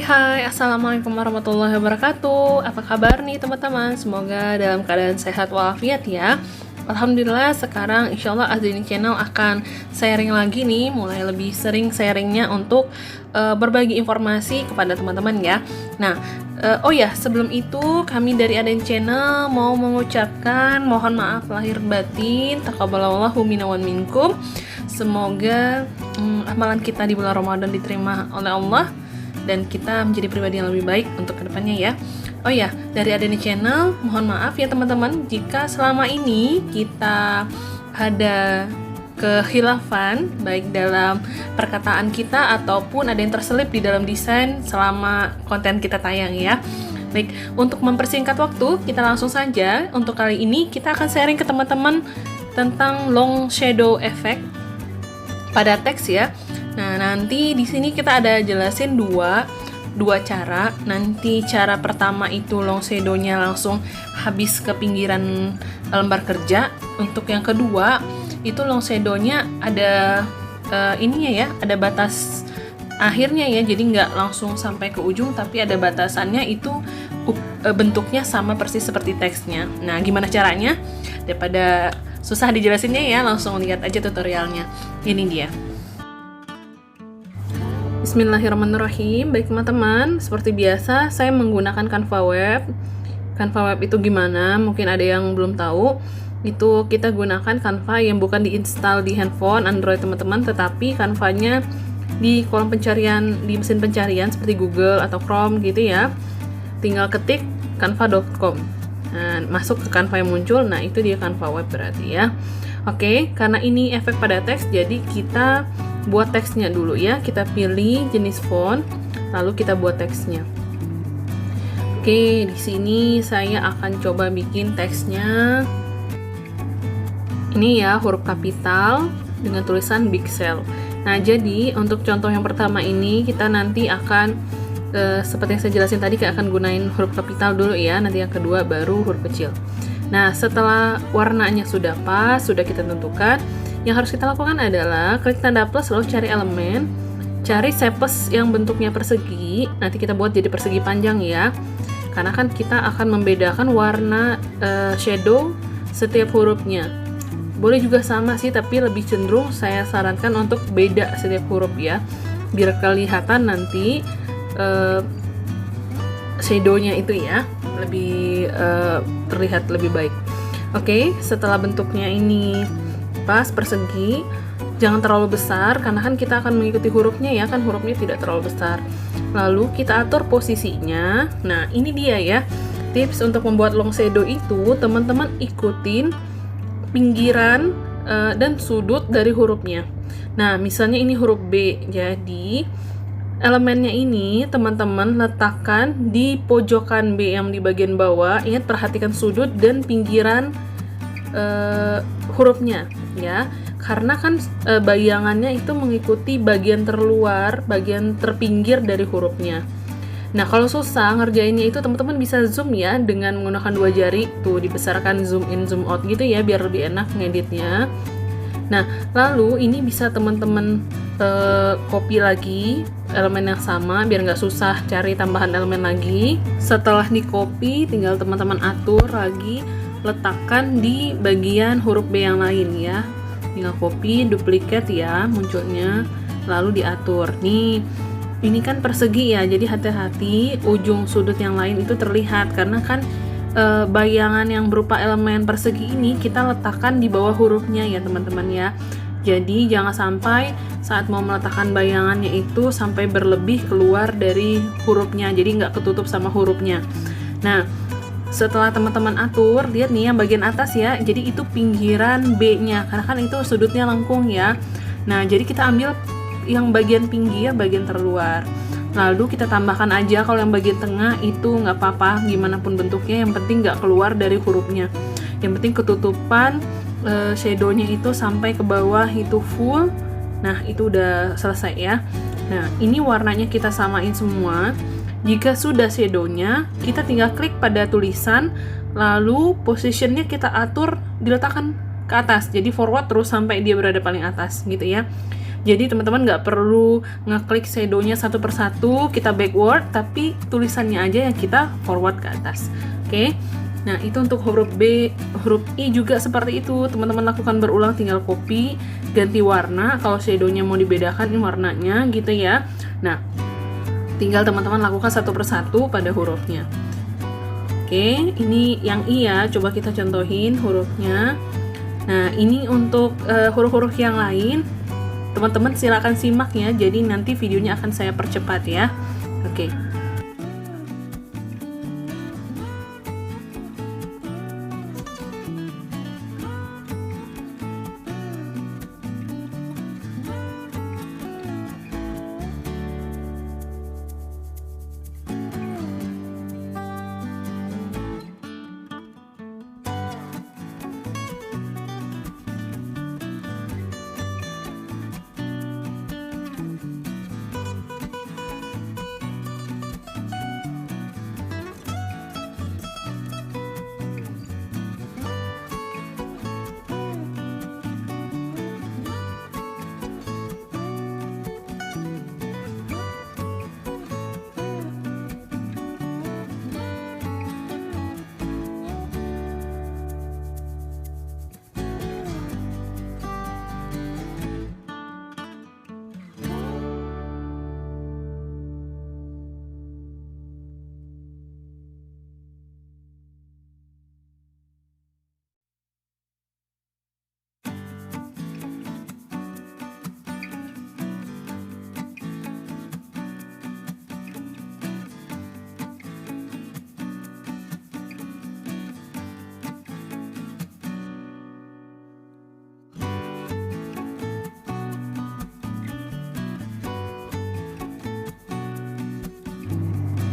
Hai, Assalamualaikum warahmatullahi wabarakatuh. Apa kabar nih teman-teman? Semoga dalam keadaan sehat walafiat ya. Alhamdulillah sekarang insya Allah Azrini Channel akan sharing lagi nih, mulai lebih sering sharingnya untuk berbagi informasi kepada teman-teman ya. Nah, oh ya, sebelum itu kami dari Azrini Channel mau mengucapkan mohon maaf lahir batin, taqabbalallahu minna wa minkum. Semoga amalan kita di bulan Ramadan diterima oleh Allah dan kita menjadi pribadi yang lebih baik untuk kedepannya ya. Oh ya, dari Azrini Channel mohon maaf ya teman-teman jika selama ini kita ada kekhilafan baik dalam perkataan kita ataupun ada yang terselip di dalam desain selama konten kita tayang ya. Baik, untuk mempersingkat waktu kita langsung saja. Untuk kali ini kita akan sharing ke teman-teman tentang long shadow effect pada teks ya. Nah, nanti di sini kita ada jelasin dua cara. Nanti cara pertama itu long shadow-nya langsung habis ke pinggiran lembar kerja. Untuk yang kedua itu long shadow-nya ada ininya ya, ada batas akhirnya ya. Jadi nggak langsung sampai ke ujung, tapi ada batasannya itu bentuknya sama persis seperti teksnya. Nah, gimana caranya? Daripada susah dijelasinnya ya, langsung lihat aja tutorialnya. Ini dia. Bismillahirrahmanirrahim. Baik teman-teman, seperti biasa saya menggunakan Canva Web. Canva Web itu gimana? Mungkin ada yang belum tahu. Itu kita gunakan Canva yang bukan diinstal di handphone Android teman-teman, tetapi Canva-nya di kolom pencarian, di mesin pencarian seperti Google atau Chrome gitu ya. Tinggal ketik canva.com. Nah, masuk ke Canva yang muncul. Nah, itu dia Canva Web berarti ya. Oke, karena ini efek pada teks, jadi kita buat teksnya dulu ya. Kita pilih jenis font, lalu kita buat teksnya. Oke, di sini saya akan coba bikin teksnya. Ini ya, huruf kapital dengan tulisan big cell. Nah, jadi untuk contoh yang pertama ini kita nanti akan seperti yang saya jelasin tadi, kita akan gunain huruf kapital dulu ya. Nanti yang kedua baru huruf kecil. Nah, setelah warnanya sudah pas, sudah kita tentukan, yang harus kita lakukan adalah klik tanda plus lalu cari elemen, cari shapes yang bentuknya persegi. Nanti kita buat jadi persegi panjang ya, karena kan kita akan membedakan warna shadow setiap hurufnya. Boleh juga sama sih, tapi lebih cenderung saya sarankan untuk beda setiap huruf ya, biar kelihatan nanti shadownya itu ya lebih terlihat lebih baik. Oke, setelah bentuknya ini pas persegi, jangan terlalu besar karena kan kita akan mengikuti hurufnya ya, kan hurufnya tidak terlalu besar. Lalu kita atur posisinya. Nah, ini dia ya tips untuk membuat long shadow itu, teman-teman ikutin pinggiran dan sudut dari hurufnya. Nah, misalnya ini huruf B, jadi elemennya ini teman-teman letakkan di pojokan B yang di bagian bawah. Ingat, perhatikan sudut dan pinggiran hurufnya ya, karena kan bayangannya itu mengikuti bagian terluar, bagian terpinggir dari hurufnya. Nah, kalau susah ngerjainnya itu teman-teman bisa zoom ya dengan menggunakan dua jari tuh, dibesarkan zoom in zoom out gitu ya biar lebih enak ngeditnya. Nah, lalu ini bisa teman-teman copy lagi elemen yang sama biar nggak susah cari tambahan elemen lagi. Setelah di copy, tinggal teman-teman atur lagi, letakkan di bagian huruf B yang lain ya. Tinggal copy, duplicate ya munculnya, lalu diatur. Nih, ini kan persegi ya, jadi hati-hati ujung sudut yang lain itu terlihat karena kan bayangan yang berupa elemen persegi ini kita letakkan di bawah hurufnya ya teman-teman ya. Jadi jangan sampai saat mau meletakkan bayangannya itu sampai berlebih keluar dari hurufnya, jadi nggak ketutup sama hurufnya. Nah, setelah teman-teman atur, lihat nih yang bagian atas ya, jadi itu pinggiran B-nya karena kan itu sudutnya lengkung ya. Nah, jadi kita ambil yang bagian pinggir, bagian terluar, lalu kita tambahkan aja. Kalau yang bagian tengah itu nggak apa-apa, gimana pun bentuknya, yang penting nggak keluar dari hurufnya, yang penting ketutupan shadownya itu sampai ke bawah itu full. Nah, itu udah selesai ya. Nah, ini warnanya kita samain semua. Jika sudah shadownya, kita tinggal klik pada tulisan, lalu positionnya kita atur, diletakkan ke atas, jadi forward terus sampai dia berada paling atas gitu ya. Jadi teman-teman nggak perlu ngeklik shadownya satu persatu, kita backward, tapi tulisannya aja yang kita forward ke atas. Oke. Nah, itu untuk huruf B. Huruf I juga seperti itu. Teman-teman lakukan berulang, tinggal copy, ganti warna. Kalau shadownya mau dibedakan, ini warnanya gitu ya. Nah, tinggal teman-teman lakukan satu persatu pada hurufnya. Oke, ini yang I ya. Coba kita contohin hurufnya. Nah, ini untuk huruf-huruf yang lain. Teman-teman silakan simak ya. Jadi nanti videonya akan saya percepat ya. Oke.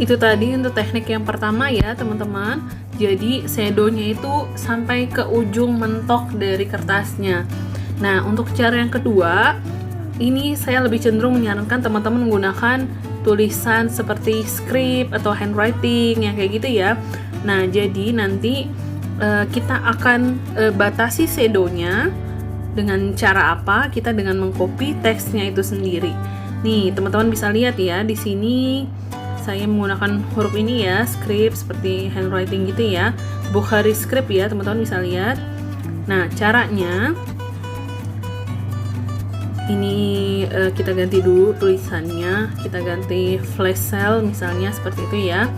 Itu tadi untuk teknik yang pertama ya teman-teman. Jadi shadownya itu sampai ke ujung mentok dari kertasnya. Nah, untuk cara yang kedua, ini saya lebih cenderung menyarankan teman-teman menggunakan tulisan seperti script atau handwriting yang kayak gitu ya. Nah, jadi nanti kita akan batasi shadownya dengan cara apa? Kita dengan mengcopy teksnya itu sendiri. Nih, teman-teman bisa lihat ya di sini saya menggunakan huruf ini ya, script seperti handwriting gitu ya. Bukhari script ya, teman-teman bisa lihat. Nah, caranya ini kita ganti dulu tulisannya, kita ganti flash sale misalnya seperti itu ya.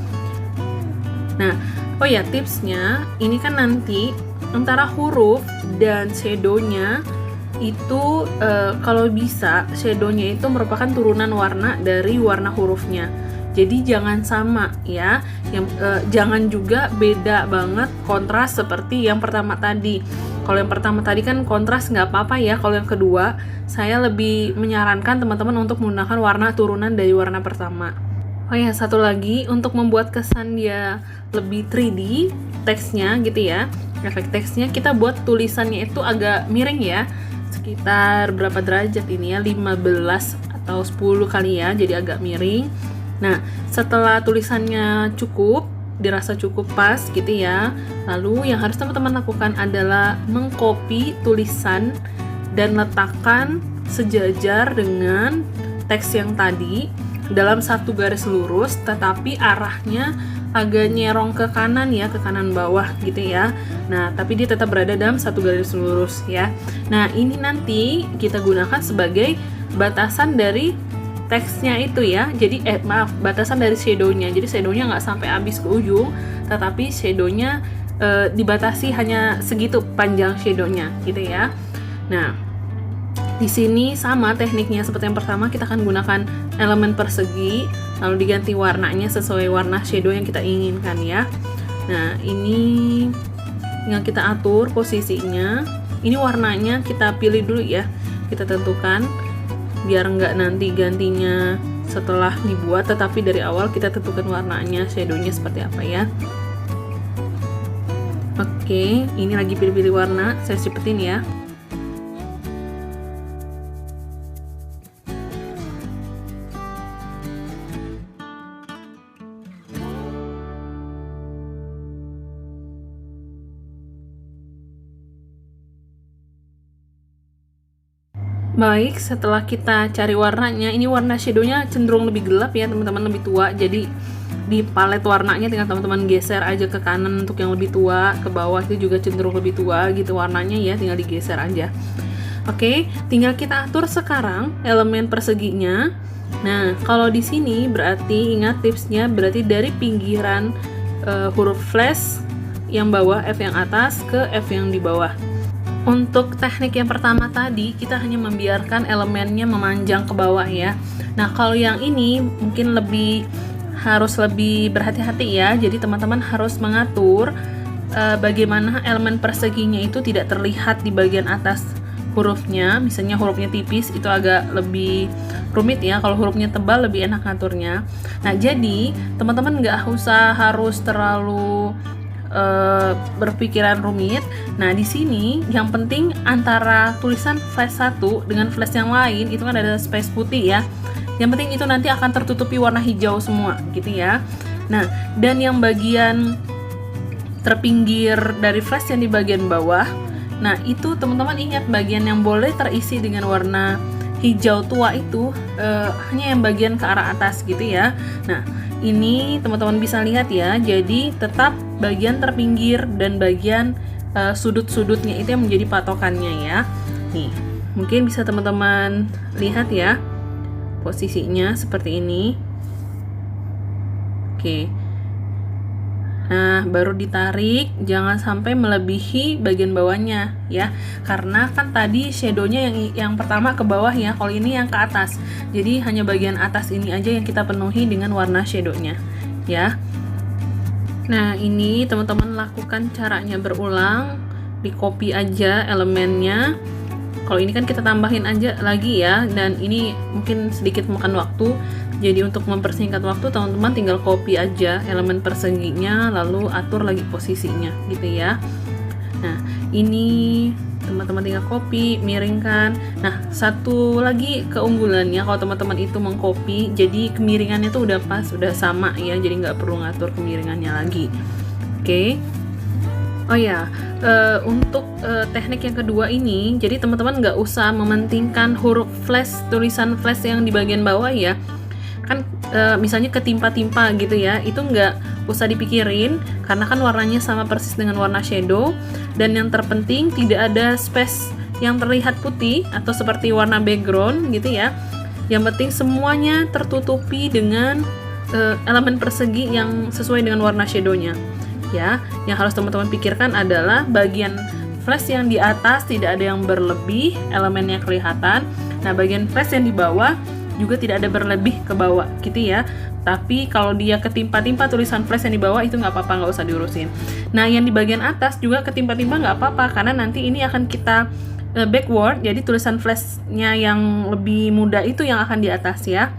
Nah, oh ya tipsnya, ini kan nanti antara huruf dan shadownya itu kalau bisa shadownya itu merupakan turunan warna dari warna hurufnya. Jadi jangan sama ya, jangan juga beda banget kontras seperti yang pertama tadi. Kalau yang pertama tadi kan kontras nggak apa-apa ya. Kalau yang kedua, saya lebih menyarankan teman-teman untuk menggunakan warna turunan dari warna pertama. Oh ya, satu lagi untuk membuat kesan dia lebih 3D teksnya gitu ya, efek teksnya kita buat tulisannya itu agak miring ya, sekitar berapa derajat ini ya, 15 atau 10 kali ya, jadi agak miring. Nah, setelah tulisannya cukup, dirasa cukup pas gitu ya, lalu yang harus teman-teman lakukan adalah mengcopy tulisan dan letakkan sejajar dengan teks yang tadi dalam satu garis lurus, tetapi arahnya agak nyerong ke kanan ya, ke kanan bawah gitu ya. Nah, tapi dia tetap berada dalam satu garis lurus ya. Nah, ini nanti kita gunakan sebagai batasan dari teksnya itu ya. Jadi batasan dari shadownya. Jadi shadownya nggak sampai habis ke ujung, tetapi shadownya dibatasi hanya segitu panjang shadownya gitu ya. Nah, di sini sama tekniknya seperti yang pertama, kita akan gunakan elemen persegi lalu diganti warnanya sesuai warna shadow yang kita inginkan ya. Nah, ini tinggal kita atur posisinya. Ini warnanya kita pilih dulu ya. Kita tentukan biar nggak nanti gantinya setelah dibuat, tetapi dari awal kita tentukan warnanya, shadownya seperti apa ya. Oke, ini lagi pilih-pilih warna, saya cepetin ya. Baik, setelah kita cari warnanya, ini warna shadownya cenderung lebih gelap ya teman-teman, lebih tua. Jadi di palet warnanya tinggal teman-teman geser aja ke kanan untuk yang lebih tua, ke bawah itu juga cenderung lebih tua gitu warnanya ya, tinggal digeser aja. Oke, tinggal kita atur sekarang elemen perseginya. Nah, kalau di sini berarti ingat tipsnya, berarti dari pinggiran huruf flash yang bawah, F yang atas ke F yang di bawah. Untuk teknik yang pertama tadi, kita hanya membiarkan elemennya memanjang ke bawah ya. Nah, kalau yang ini mungkin harus lebih berhati-hati ya. Jadi teman-teman harus mengatur bagaimana elemen perseginya itu tidak terlihat di bagian atas hurufnya. Misalnya hurufnya tipis itu agak lebih rumit ya. Kalau hurufnya tebal lebih enak ngaturnya. Nah, jadi teman-teman nggak usah harus terlalu berpikiran rumit. Nah, di sini yang penting antara tulisan flash 1 dengan flash yang lain itu kan ada space putih ya. Yang penting itu nanti akan tertutupi warna hijau semua gitu ya. Nah, dan yang bagian terpinggir dari flash yang di bagian bawah, nah itu teman-teman ingat bagian yang boleh terisi dengan warna hijau tua itu hanya yang bagian ke arah atas gitu ya. Nah, ini teman-teman bisa lihat ya, jadi tetap bagian terpinggir dan bagian sudut-sudutnya itu yang menjadi patokannya ya. Nih, mungkin bisa teman-teman lihat ya posisinya seperti ini. Oke. Nah, baru ditarik, jangan sampai melebihi bagian bawahnya ya. Karena kan tadi shadownya yang pertama ke bawah ya, kalau ini yang ke atas. Jadi hanya bagian atas ini aja yang kita penuhi dengan warna shadownya ya. Nah, ini teman-teman lakukan caranya berulang, di copy aja elemennya. Kalau ini kan kita tambahin aja lagi ya, dan ini mungkin sedikit makan waktu. Jadi untuk mempersingkat waktu, teman-teman tinggal copy aja elemen perseginya, lalu atur lagi posisinya gitu ya. Nah, ini teman-teman tinggal copy, miringkan. Nah, satu lagi keunggulannya kalau teman-teman itu mengcopy, jadi kemiringannya tuh udah pas, udah sama ya, jadi nggak perlu ngatur kemiringannya lagi. Oke. Oh ya, untuk teknik yang kedua ini, jadi teman-teman nggak usah mementingkan huruf flash, tulisan flash yang di bagian bawah ya. Kan misalnya ketimpa-timpa gitu ya, itu nggak usah dipikirin karena kan warnanya sama persis dengan warna shadow. Dan yang terpenting tidak ada space yang terlihat putih atau seperti warna background gitu ya. Yang penting semuanya tertutupi dengan elemen persegi yang sesuai dengan warna shadownya ya. Yang harus teman-teman pikirkan adalah bagian flash yang di atas tidak ada yang berlebih, elemennya kelihatan. Nah, bagian flash yang di bawah juga tidak ada berlebih ke bawah gitu ya. Tapi kalau dia ketimpa-timpa tulisan flash yang di bawah itu nggak apa-apa, nggak usah diurusin. Nah, yang di bagian atas juga ketimpa-timpa nggak apa-apa karena nanti ini akan kita backward, jadi tulisan flashnya yang lebih muda itu yang akan di atas ya.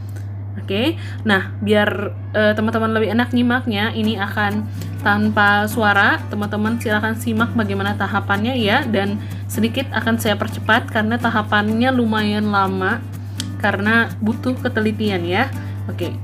Oke. Nah, biar teman-teman lebih enak nyimaknya, ini akan tanpa suara. Teman-teman silakan simak bagaimana tahapannya ya, dan sedikit akan saya percepat karena tahapannya lumayan lama karena butuh ketelitian ya. Oke.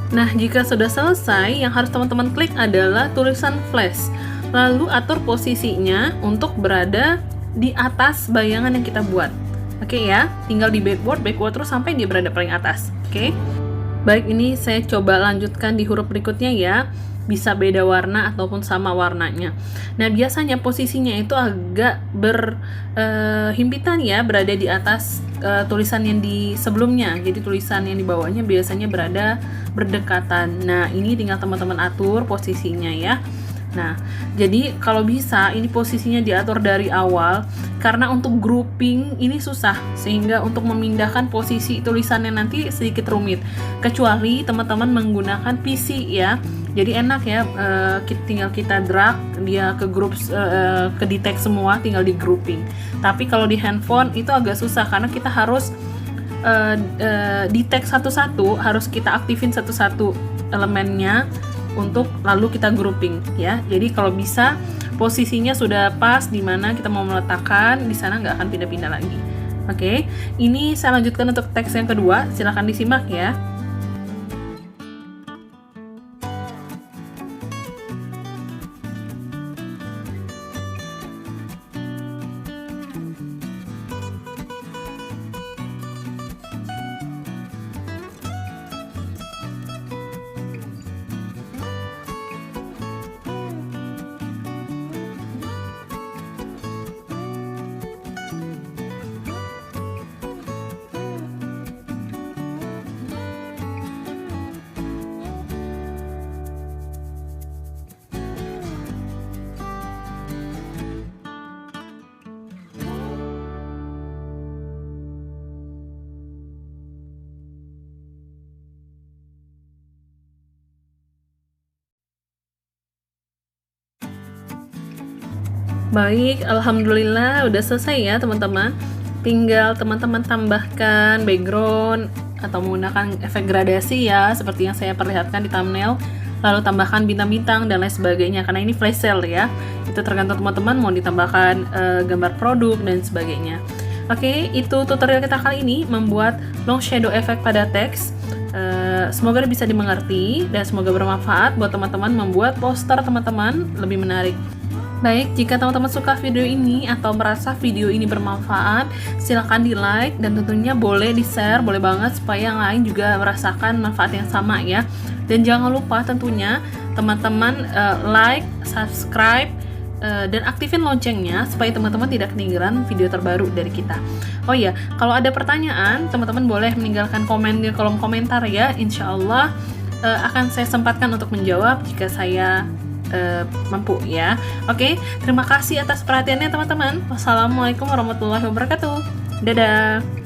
Nah, jika sudah selesai, yang harus teman-teman klik adalah tulisan flash. Lalu atur posisinya untuk berada di atas bayangan yang kita buat. Oke ya, tinggal di backward terus sampai dia berada paling atas. Oke. Baik, ini saya coba lanjutkan di huruf berikutnya ya. bisa beda warna ataupun sama warnanya. Nah, biasanya posisinya itu agak berhimpitan ya, berada di atas tulisan yang di sebelumnya. Jadi tulisan yang di bawahnya biasanya berada berdekatan. Nah, ini tinggal teman-teman atur posisinya ya. Nah, jadi kalau bisa ini posisinya diatur dari awal, karena untuk grouping ini susah, sehingga untuk memindahkan posisi tulisannya nanti sedikit rumit. Kecuali teman-teman menggunakan PC ya. Jadi enak ya, tinggal kita drag dia ke grup, ke detect semua, tinggal di grouping. Tapi kalau di handphone itu agak susah karena kita harus detect satu-satu, harus kita aktifin satu-satu elemennya untuk lalu kita grouping ya. Jadi kalau bisa posisinya sudah pas di mana kita mau meletakkan, di sana nggak akan pindah-pindah lagi. Oke, ini saya lanjutkan untuk teks yang kedua, silahkan disimak ya. Baik, alhamdulillah udah selesai ya teman-teman. Tinggal teman-teman tambahkan background atau menggunakan efek gradasi ya, seperti yang saya perlihatkan di thumbnail. Lalu tambahkan bintang-bintang dan lain sebagainya, karena ini flash sale ya. Itu tergantung teman-teman mau ditambahkan gambar produk dan sebagainya. Oke, itu tutorial kita kali ini membuat long shadow effect pada teks. Semoga bisa dimengerti dan semoga bermanfaat buat teman-teman membuat poster teman-teman lebih menarik. Baik, jika teman-teman suka video ini atau merasa video ini bermanfaat, silahkan di like dan tentunya boleh di share, boleh banget supaya yang lain juga merasakan manfaat yang sama ya. Dan jangan lupa tentunya teman-teman like, subscribe, dan aktifin loncengnya supaya teman-teman tidak ketinggalan video terbaru dari kita. Oh iya, kalau ada pertanyaan, teman-teman boleh meninggalkan komen di kolom komentar ya. Insya Allah akan saya sempatkan untuk menjawab jika saya mampu ya. Oke, terima kasih atas perhatiannya teman-teman. Wassalamualaikum warahmatullahi wabarakatuh. Dadah.